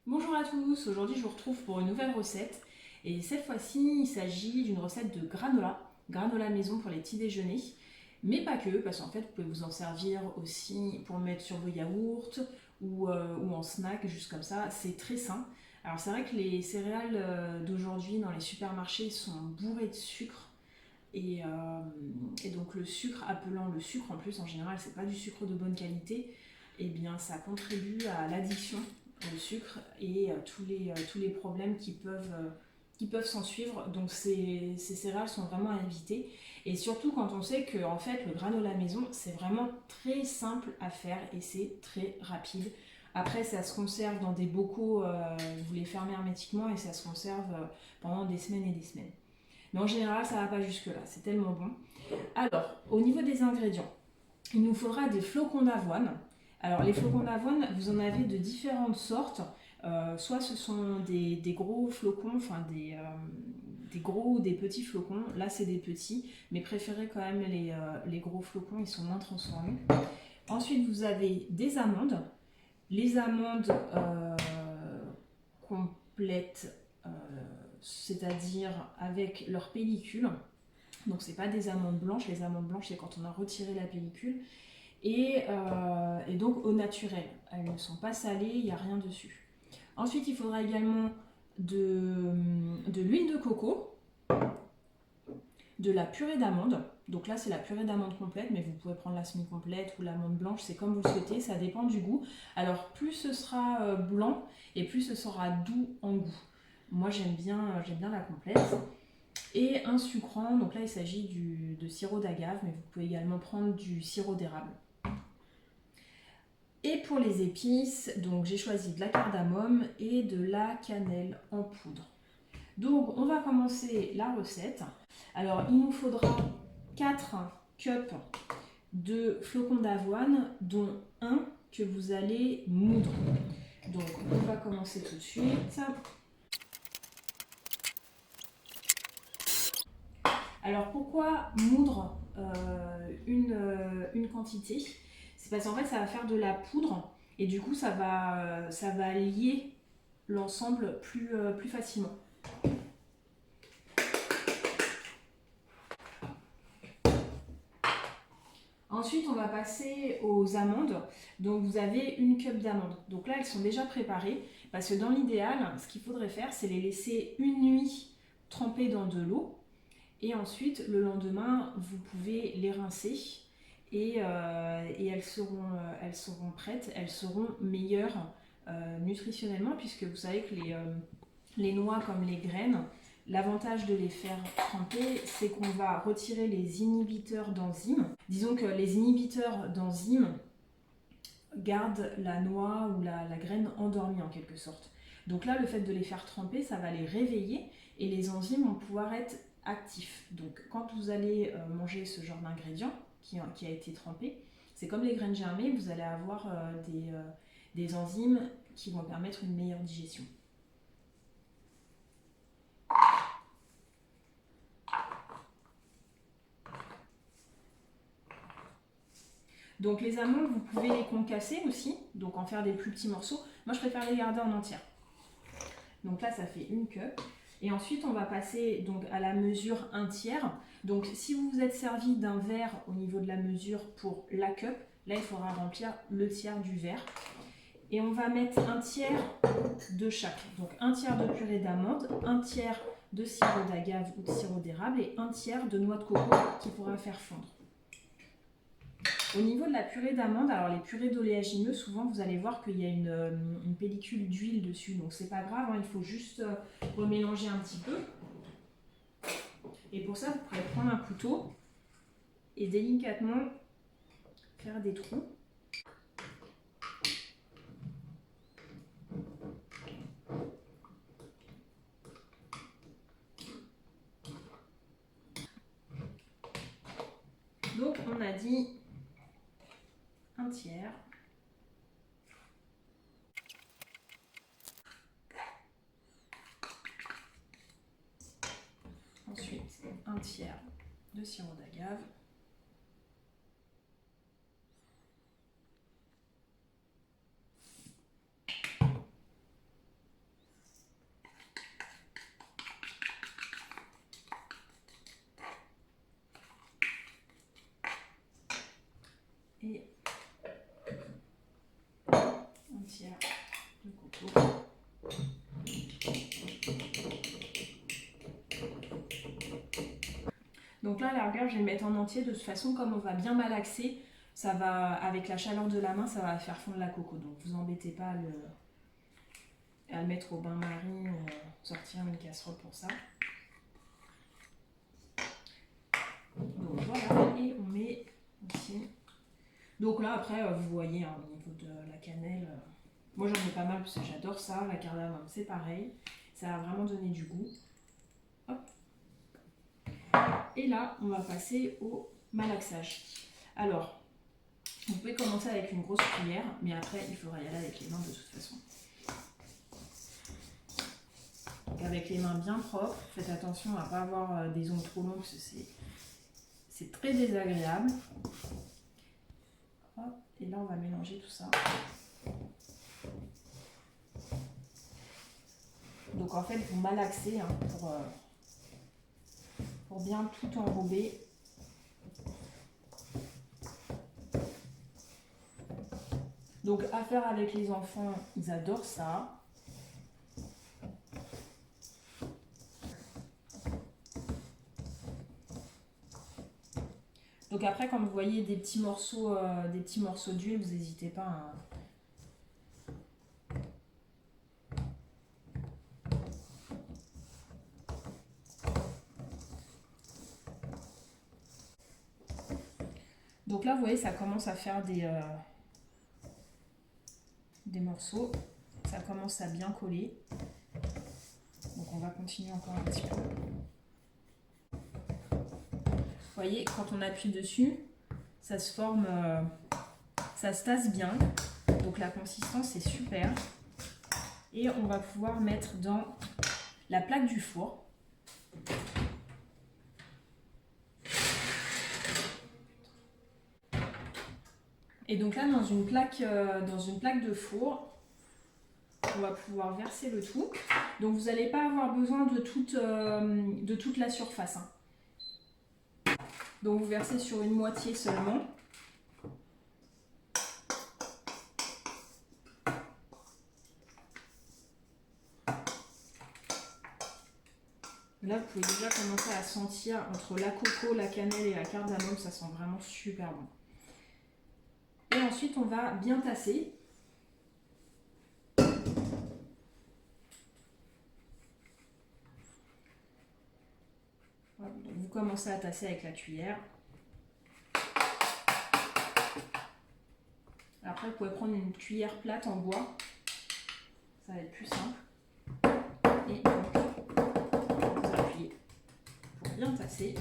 Bonjour à tous, aujourd'hui je vous retrouve pour une nouvelle recette et cette fois-ci il s'agit d'une recette de granola maison pour les petits déjeuners, mais pas que, parce qu'en fait vous pouvez vous en servir aussi pour mettre sur vos yaourts ou en snack, juste comme ça, c'est très sain. Alors c'est vrai que les céréales d'aujourd'hui dans les supermarchés sont bourrées de sucre et donc le sucre, appelant le sucre en plus en général c'est pas du sucre de bonne qualité, et bien ça contribue à l'addiction au sucre et tous les problèmes qui peuvent s'en suivre. Donc ces céréales sont vraiment à éviter. Et surtout quand on sait que en fait, le granola maison, c'est vraiment très simple à faire et c'est très rapide. Après, ça se conserve dans des bocaux, vous les fermez hermétiquement et ça se conserve pendant des semaines et des semaines. Mais en général, ça ne va pas jusque-là, c'est tellement bon. Alors, au niveau des ingrédients, il nous faudra des flocons d'avoine. Alors les flocons d'avoine, vous en avez de différentes sortes. Soit ce sont des gros flocons, enfin des gros ou des petits flocons. Là c'est des petits, mais préférez quand même les gros flocons, ils sont moins transformés. Ensuite vous avez des amandes. Les amandes complètes, c'est-à-dire avec leur pellicule. Donc c'est pas des amandes blanches, les amandes blanches c'est quand on a retiré la pellicule. Et donc au naturel. Elles ne sont pas salées, il n'y a rien dessus. Ensuite, il faudra également de l'huile de coco, de la purée d'amande. Donc là, c'est la purée d'amande complète, mais vous pouvez prendre la semi-complète ou l'amande blanche, c'est comme vous le souhaitez, ça dépend du goût. Alors, plus ce sera blanc et plus ce sera doux en goût. Moi, j'aime bien la complète. Et un sucrant, donc là, il s'agit de sirop d'agave, mais vous pouvez également prendre du sirop d'érable. Et pour les épices, donc j'ai choisi de la cardamome et de la cannelle en poudre. Donc on va commencer la recette. Alors il nous faudra 4 cups de flocons d'avoine, dont un que vous allez moudre. Donc on va commencer tout de suite. Alors pourquoi moudre une quantité? C'est parce qu'en fait ça va faire de la poudre et du coup ça va lier l'ensemble plus facilement. Ensuite on va passer aux amandes. Donc vous avez une cup d'amandes. Donc là elles sont déjà préparées parce que dans l'idéal ce qu'il faudrait faire c'est les laisser une nuit trempées dans de l'eau. Et ensuite, le lendemain, vous pouvez les rincer et elles seront prêtes, elles seront meilleures nutritionnellement, puisque vous savez que les noix comme les graines, l'avantage de les faire tremper, c'est qu'on va retirer les inhibiteurs d'enzymes. Disons que les inhibiteurs d'enzymes gardent la noix ou la graine endormie en quelque sorte. Donc là, le fait de les faire tremper, ça va les réveiller et les enzymes vont pouvoir être actifs. Donc quand vous allez manger ce genre d'ingrédient qui a été trempé, c'est comme les graines germées, vous allez avoir des enzymes qui vont permettre une meilleure digestion. Donc les amandes, vous pouvez les concasser aussi, donc en faire des plus petits morceaux. Moi, je préfère les garder en entière. Donc là, ça fait une cup. Et ensuite, on va passer donc à la mesure 1 tiers. Donc si vous vous êtes servi d'un verre au niveau de la mesure pour la cup, là, il faudra remplir le tiers du verre. Et on va mettre 1 tiers de chaque. Donc 1 tiers de purée d'amande, 1 tiers de sirop d'agave ou de sirop d'érable et 1 tiers de noix de coco qu'il faudra faire fondre. Au niveau de la purée d'amande, alors les purées d'oléagineux, souvent vous allez voir qu'il y a une pellicule d'huile dessus, donc c'est pas grave, hein, il faut juste remélanger un petit peu. Et pour ça, vous pourrez prendre un couteau et délicatement faire des trous. Donc on a dit 1 tiers. Ensuite 1 tiers de sirop d'agave. poussière de coco. Donc là, la rigueur, je vais le mettre en entier. De toute façon, comme on va bien malaxer, ça va, avec la chaleur de la main, ça va faire fondre la coco. Donc vous embêtez pas à le mettre au bain-marie ou sortir une casserole pour ça. Donc voilà, et on met aussi. Donc là, après, vous voyez, hein, au niveau de la cannelle, moi j'en ai pas mal parce que j'adore ça. La cardamome, c'est pareil. Ça va vraiment donner du goût. Hop. Et là, on va passer au malaxage. Alors, vous pouvez commencer avec une grosse cuillère, mais après, il faudra y aller avec les mains de toute façon. Donc avec les mains bien propres, faites attention à ne pas avoir des ongles trop longs, parce que c'est très désagréable. Hop, et là, on va mélanger tout ça. Donc en fait, vous malaxez hein, pour bien tout enrober. Donc à faire avec les enfants, ils adorent ça. Donc après, quand vous voyez des petits morceaux d'huile, vous n'hésitez pas à... Donc là, vous voyez, ça commence à faire des morceaux. Ça commence à bien coller. Donc on va continuer encore un petit peu. Vous voyez, quand on appuie dessus, ça se forme, ça se tasse bien. Donc la consistance est super. Et on va pouvoir mettre dans la plaque du four. Et donc là, dans une plaque de four, on va pouvoir verser le tout. Donc vous n'allez pas avoir besoin de toute la surface. Hein. Donc vous versez sur une moitié seulement. Là, vous pouvez déjà commencer à sentir entre la coco, la cannelle et la cardamome, ça sent vraiment super bon. Et ensuite, on va bien tasser. Donc vous commencez à tasser avec la cuillère. Après, vous pouvez prendre une cuillère plate en bois. Ça va être plus simple. Et donc, vous appuyez pour bien tasser.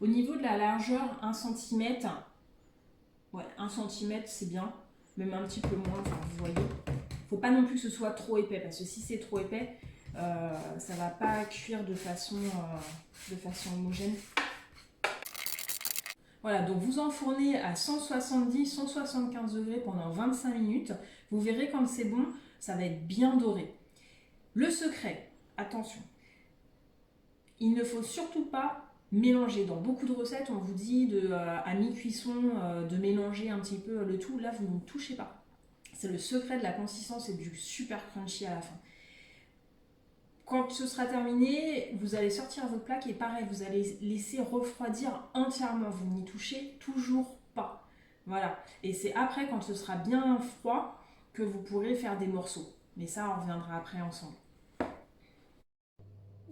Au niveau de la largeur, 1 cm. Ouais, 1 cm, c'est bien. Même un petit peu moins, enfin, vous voyez. Faut pas non plus que ce soit trop épais, parce que si c'est trop épais, ça va pas cuire de façon homogène. Voilà, donc vous enfournez à 170-175 degrés pendant 25 minutes. Vous verrez quand c'est bon, ça va être bien doré. Le secret, attention, il ne faut surtout pas mélanger. Dans beaucoup de recettes, on vous dit à mi-cuisson de mélanger un petit peu le tout. Là, vous ne touchez pas. C'est le secret de la consistance et du super crunchy à la fin. Quand ce sera terminé, vous allez sortir votre plaque et pareil, vous allez laisser refroidir entièrement. Vous n'y touchez toujours pas. Voilà. Et c'est après, quand ce sera bien froid, que vous pourrez faire des morceaux. Mais ça, on reviendra après ensemble.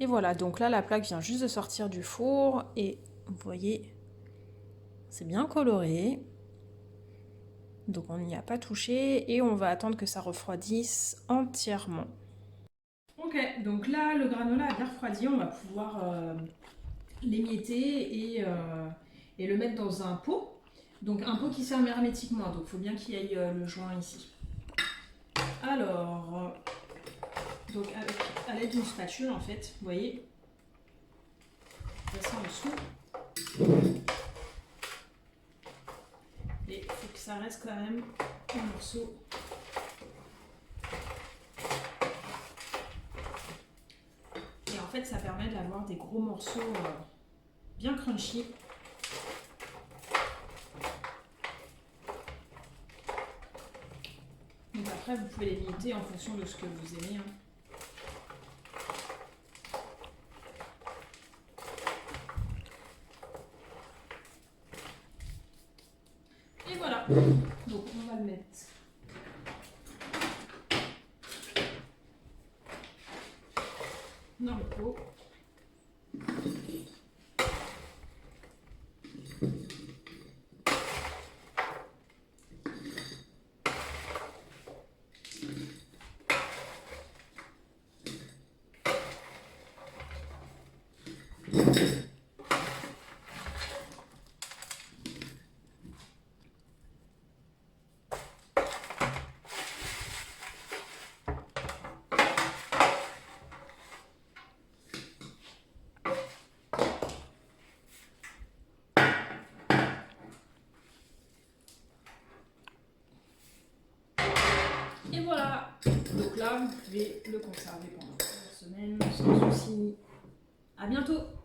Et voilà, donc là, la plaque vient juste de sortir du four. Et vous voyez, c'est bien coloré. Donc on n'y a pas touché. Et on va attendre que ça refroidisse entièrement. Ok, donc là, le granola a bien refroidi. On va pouvoir l'émietter et le mettre dans un pot. Donc un pot qui se ferme hermétiquement. Donc il faut bien qu'il y ait le joint ici. Alors, donc à l'aide d'une spatule, en fait, vous voyez, ça en dessous. Et il faut que ça reste quand même un morceau. Et en fait, ça permet d'avoir des gros morceaux bien crunchy. Donc Après, vous pouvez les limiter en fonction de ce que vous aimez. Hein. Et voilà. Donc, on va le mettre dans le pot. Et voilà, donc là vous pouvez le conserver pendant plusieurs semaines sans souci. À bientôt!